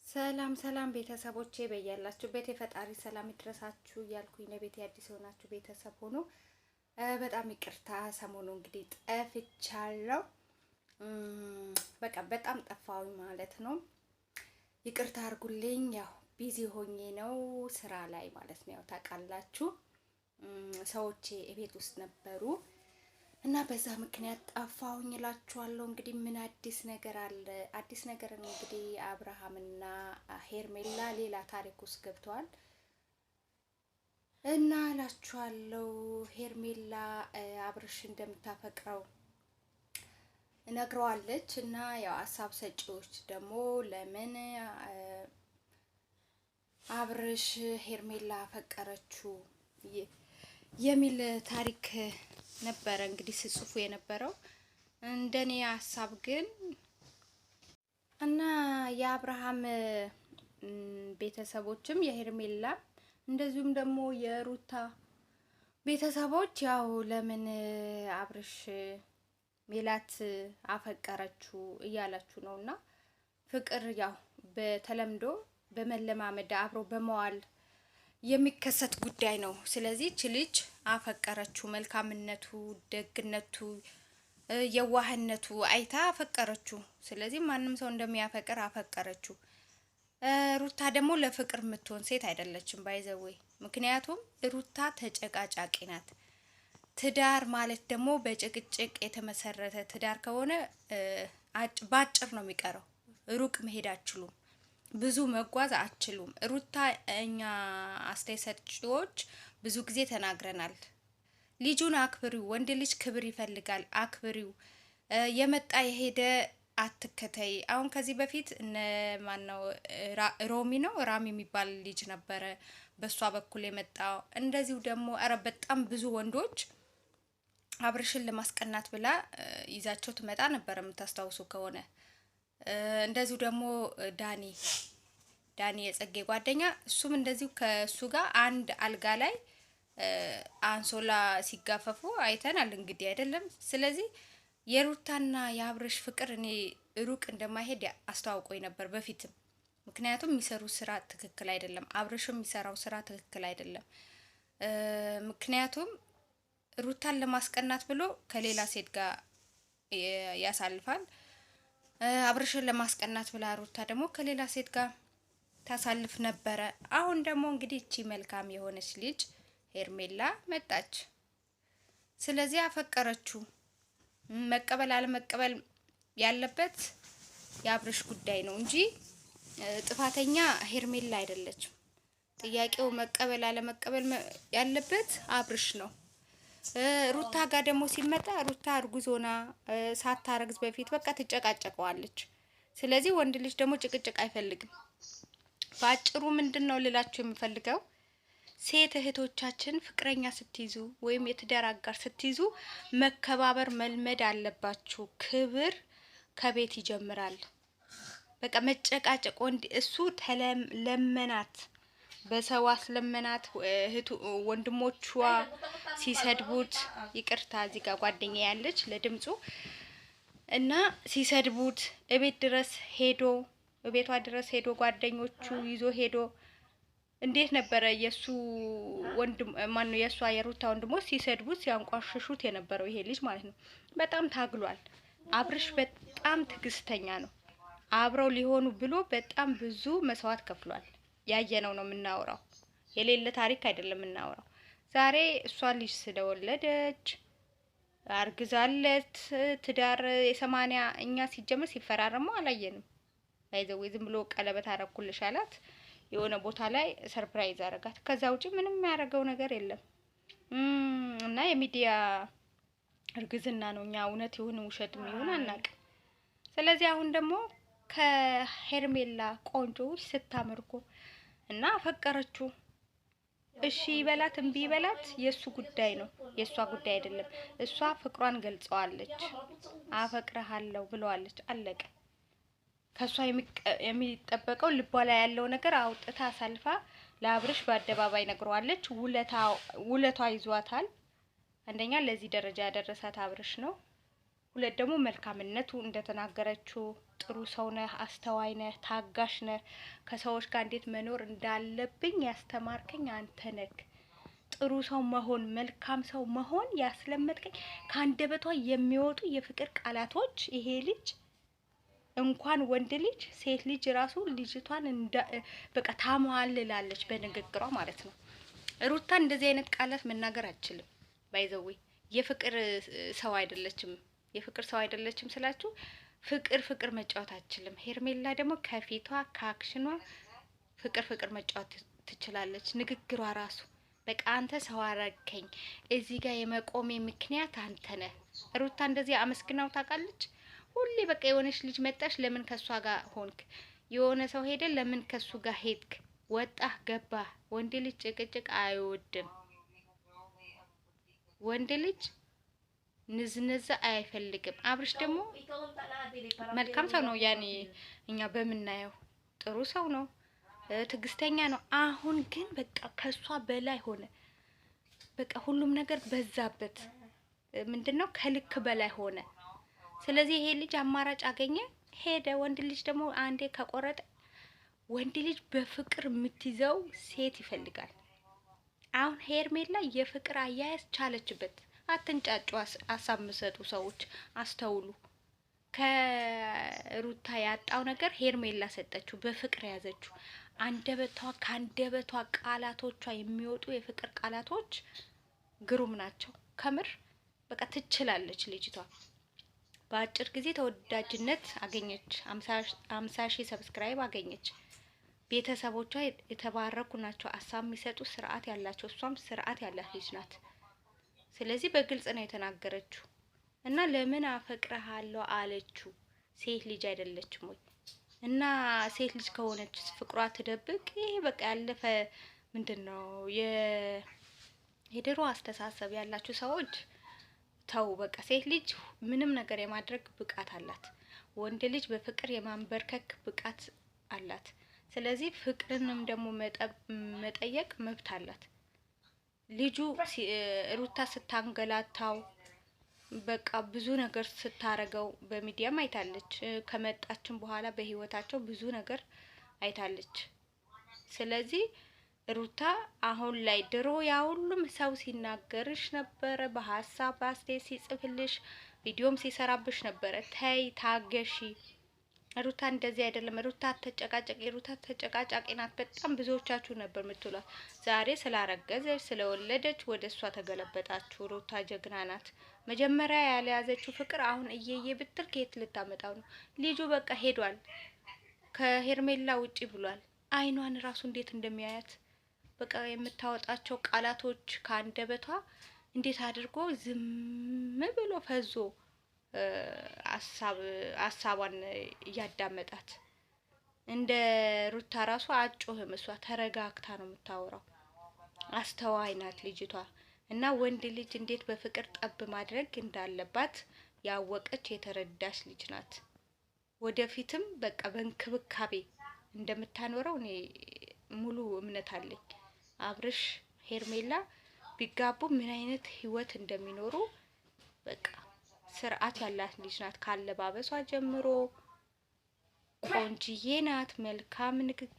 ሰላም ሰላም ቤተሰቦቼ በያላችሁበት የፈጣሪ ሰላም ይድረሳችሁ እያልኩኝ ለቤቴ አዲስ ሆናችሁ ቤተሰብ ሆኖ በጣም ይቅርታ ሰሞኑ እንግዲህ ጠፍቻለሁ። በቃ በጣም ጠፋሁኝ ማለት ነው። ይቅርታ አድርጉልኝ። ያው ቢዚ ሆኜ ነው ስራ ላይ ማለት ነው። ያው ታውቃላችሁ ሰዎቼ ቤት ውስጥ ነበሩ እና በዛ ምክንያት ጠፋሁኝ እላችኋለሁ። እንግዲህ ምን አዲስ ነገር አለ? አዲስ ነገር እንግዲህ አብርሃምና ሄርሜላ ሌላ ታሪክ ውስጥ ገብተዋል እና እላችኋለሁ። ሄርሜላ አብርሽ እንደምታፈቅረው ነግረዋለች እና ያው ሀሳብ ሰጪዎች ደግሞ ለምን አብርሽ ሄርሜላ አፈቀረችው የሚል ታሪክ ነበረ እንግዲህ ሲጽፉ የነበረው። እንደኔ ሀሳብ ግን እና የአብርሃም ቤተሰቦችም የሄርሜላ እንደዚሁም ደግሞ የሩታ ቤተሰቦች ያው ለምን አብርሽ ሜላት አፈቀረችው እያላችሁ ነውና ፍቅር ያው በተለምዶ በመለማመድ አብሮ በመዋል የሚከሰት ጉዳይ ነው። ስለዚህ እቺ ልጅ አፈቀረችው፣ መልካምነቱ፣ ደግነቱ፣ የዋህነቱ አይታ አፈቀረችው። ስለዚህ ማንም ሰው እንደሚያፈቅር አፈቀረችው። ሩታ ደግሞ ለፍቅር የምትሆን ሴት አይደለችም ባይዘዌ። ምክንያቱም ሩታ ተጨቃጫቂ ናት። ትዳር ማለት ደግሞ በጭቅጭቅ የተመሰረተ ትዳር ከሆነ ባጭር ነው የሚቀረው። ሩቅ መሄድ አትችሉም። ብዙ መጓዝ አትችሉም። ሩታ እኛ አስተያየት ሰጪዎች ብዙ ጊዜ ተናግረናል። ልጁን አክብሪው፣ ወንድ ልጅ ክብር ይፈልጋል፣ አክብሪው። የመጣ የሄደ አትከተይ። አሁን ከዚህ በፊት ማነው ራሚ የሚባል ልጅ ነበረ በሷ በኩል የመጣው። እንደዚሁ ደግሞ በጣም ብዙ ወንዶች አብርሽን ለማስቀናት ብላ ይዛቸው ትመጣ ነበር የምታስታውሱ ከሆነ። እንደዚሁ ደግሞ ዳኒ የጸጌ ጓደኛ እሱም እንደዚሁ ከሱ ጋር አንድ አልጋ ላይ አንሶላ ሲጋፈፉ አይተናል እንግዲህ አይደለም። ስለዚህ የሩታና የአብርሽ ፍቅር እኔ ሩቅ እንደማይሄድ አስተዋውቆኝ ነበር በፊትም። ምክንያቱም የሚሰሩት ስራ ትክክል አይደለም። አብርሽም የሚሰራው ስራ ትክክል አይደለም። ምክንያቱም ሩታን ለማስቀናት ብሎ ከሌላ ሴት ጋር ያሳልፋል። አብርሽን ለማስቀናት ብላ ሩታ ደግሞ ከሌላ ሴት ጋር ታሳልፍ ነበረ። አሁን ደግሞ እንግዲህ እቺ መልካም የሆነች ልጅ ሄርሜላ መጣች። ስለዚህ አፈቀረችው። መቀበል አለመቀበል ያለበት የአብርሽ ጉዳይ ነው እንጂ ጥፋተኛ ሄርሜላ አይደለችም። ጥያቄው መቀበል አለመቀበል ያለበት አብርሽ ነው። ሩታ ጋር ደግሞ ሲመጣ ሩታ እርጉዞና ሳታረግዝ በፊት በቃ ትጨቃጨቀዋለች። ስለዚህ ወንድ ልጅ ደግሞ ጭቅጭቅ አይፈልግም። ባጭሩ ምንድነው ልላችሁ የምፈልገው ሴት እህቶቻችን ፍቅረኛ ስትይዙ ወይም የትዳር አጋር ስትይዙ መከባበር መልመድ አለባችሁ። ክብር ከቤት ይጀምራል። በቃ መጨቃጨቅ ወንድ እሱ ለመናት በሰው አስለመናት። ወንድሞቿ ሲሰድቡት ይቅርታ እዚህ ጋር ጓደኛ ያለች ለድምጹ እና ሲሰድቡት ቤቷ ድረስ ሄዶ ጓደኞቹ ይዞ ሄዶ እንዴት ነበረ የሱ ወንድም ማነው የሷ የሩታ ወንድሞች ሲሰድቡት ሲያንቋሽሹት የነበረው ይሄ ልጅ ማለት ነው። በጣም ታግሏል። አብርሽ በጣም ትዕግስተኛ ነው። አብረው ሊሆኑ ብሎ በጣም ብዙ መስዋዕት ከፍሏል። ያየነው ነው የምናወራው፣ የሌለ ታሪክ አይደለም የምናወራው። ዛሬ እሷ ልጅ ስለወለደች አርግዛለት ትዳር የ80 እኛ ሲጀምር ሲፈራረሙ አላየንም። ባይዘው ዝም ብሎ ቀለበት አረኩልሽ አላት። የሆነ ቦታ ላይ ሰርፕራይዝ አረጋት። ከዛ ውጪ ምንም ያደረገው ነገር የለም። እና የሚዲያ እርግዝና ነው። እኛ እውነት ይሁን ውሸት ይሁን አናውቅም። ስለዚህ አሁን ደግሞ ከሄርሜላ ቆንጆ ስታምርኮ እና አፈቀረችው። እሺ ይበላት እምቢ ይበላት የሱ ጉዳይ ነው፣ የሷ ጉዳይ አይደለም። እሷ ፍቅሯን ገልጸዋለች። አፈቅረሃለሁ ብለዋለች። አለቀ። ከሷ የሚጠበቀው ልቧ ላይ ያለው ነገር አውጥታ አሳልፋ ለአብርሽ በአደባባይ ነግረዋለች። ውለቷ ይዟታል። አንደኛ ለዚህ ደረጃ ያደረሳት አብርሽ ነው። ሁለት ደግሞ መልካምነቱ እንደተናገረችው ጥሩ ሰው ነህ፣ አስተዋይ ነህ፣ ታጋሽ ነህ። ከሰዎች ጋር እንዴት መኖር እንዳለብኝ ያስተማርከኝ አንተ ነህ። ጥሩ ሰው መሆን፣ መልካም ሰው መሆን ያስለመድከኝ። ከአንደበቷ የሚወጡ የፍቅር ቃላቶች ይሄ ልጅ እንኳን ወንድ ልጅ ሴት ልጅ ራሱ ልጅቷን በቃ ታማልላለች በንግግሯ ማለት ነው። ሩታ እንደዚህ አይነት ቃላት መናገር አትችልም። ባይዘዌ የፍቅር ሰው አይደለችም። የፍቅር ሰው አይደለችም ስላችሁ ፍቅር መጫወት አትችልም። ሄርሜላ ደግሞ ከፊቷ ከአክሽኗ ፍቅር መጫወት ትችላለች። ንግግሯ ራሱ በቃ አንተ ሰው አረከኝ፣ እዚህ ጋር የመቆሜ ምክንያት አንተ ነህ። ሩታ እንደዚህ አመስግናው ታውቃለች። ሁሌ በቃ የሆነች ልጅ መጣሽ፣ ለምን ከሷ ጋር ሆንክ? የሆነ ሰው ሄደ፣ ለምን ከሱ ጋር ሄድክ? ወጣህ ገባህ። ወንድ ልጅ ጭቅጭቅ አይወድም። ወንድ ልጅ ንዝንዝ አይፈልግም። አብርሽ ደግሞ መልካም ሰው ነው። ያኔ እኛ በምናየው ጥሩ ሰው ነው፣ ትዕግስተኛ ነው። አሁን ግን በቃ ከሷ በላይ ሆነ። በቃ ሁሉም ነገር በዛበት። ምንድነው ከልክ በላይ ሆነ። ስለዚህ ይሄ ልጅ አማራጭ አገኘ፣ ሄደ። ወንድ ልጅ ደግሞ አንዴ ከቆረጠ ወንድ ልጅ በፍቅር የምትይዘው ሴት ይፈልጋል። አሁን ሄርሜላ የፍቅር አያያዝ ቻለችበት። አትንጫጩ፣ ሀሳብ የምትሰጡ ሰዎች አስተውሉ። ከሩታ ያጣው ነገር ሄርሜላ ሰጠችው፣ በፍቅር ያዘችው። ከአንደበቷ ቃላቶቿ የሚወጡ የፍቅር ቃላቶች ግሩም ናቸው። ከምር በቃ ትችላለች ልጅቷ። በአጭር ጊዜ ተወዳጅነት አገኘች። 50,000 ሰብስክራይብ አገኘች። ቤተሰቦቿ የተባረኩ ናቸው። ሀሳብ የሚሰጡ ስርዓት ያላቸው፣ እሷም ስርዓት ያላት ልጅ ናት። ስለዚህ በግልጽ ነው የተናገረችው እና ለምን አፈቅረሃለሁ አለችው። ሴት ልጅ አይደለችም ወይ? እና ሴት ልጅ ከሆነች ፍቅሯ ትደብቅ? ይሄ በቃ ያለፈ ምንድነው የድሮ አስተሳሰብ ያላችሁ ሰዎች ተው። በቃ ሴት ልጅ ምንም ነገር የማድረግ ብቃት አላት። ወንድ ልጅ በፍቅር የማንበርከክ ብቃት አላት። ስለዚህ ፍቅርንም ደግሞ መጠየቅ መብት አላት። ልጁ ሩታ ስታንገላታው በቃ ብዙ ነገር ስታረገው በሚዲያም አይታለች። ከመጣችን በኋላ በህይወታቸው ብዙ ነገር አይታለች። ስለዚህ ሩታ አሁን ላይ ድሮ ያ ሁሉም ሰው ሲናገርሽ ነበረ፣ በሀሳብ አስተያየት ሲጽፍልሽ፣ ቪዲዮም ሲሰራብሽ ነበረ። ተይ ታገሺ። ሩታ እንደዚህ አይደለም። ሩታ ተጨቃጨቂ፣ ሩታ ተጨቃጫቂ ናት። በጣም ብዙዎቻችሁ ነበር የምትሏት። ዛሬ ስላረገዘች ስለወለደች ወደ እሷ ተገለበጣችሁ። ሩታ ጀግና ናት። መጀመሪያ ያልያዘችው ፍቅር አሁን እየየ ብትል ከየት ልታመጣው ነው? ልጁ በቃ ሄዷል፣ ከሄርሜላ ውጪ ብሏል። አይኗን ራሱ እንዴት እንደሚያያት በቃ የምታወጣቸው ቃላቶች ከአንደበቷ እንዴት አድርጎ ዝም ብሎ ፈዞ ሀሳቧን እያዳመጣት። እንደ ሩታ ራሱ አጮህም። እሷ ተረጋግታ ነው የምታወራው። አስተዋይ ናት ልጅቷ። እና ወንድ ልጅ እንዴት በፍቅር ጠብ ማድረግ እንዳለባት ያወቀች የተረዳች ልጅ ናት። ወደፊትም በቃ በእንክብካቤ እንደምታኖረው እኔ ሙሉ እምነት አለኝ። አብርሽ ሄርሜላ ቢጋቡ ምን አይነት ህይወት እንደሚኖሩ በቃ ስርዓት ያላት ልጅ ናት። ካለባበሷ ጀምሮ ቆንጅዬ ናት። መልካም ንግግር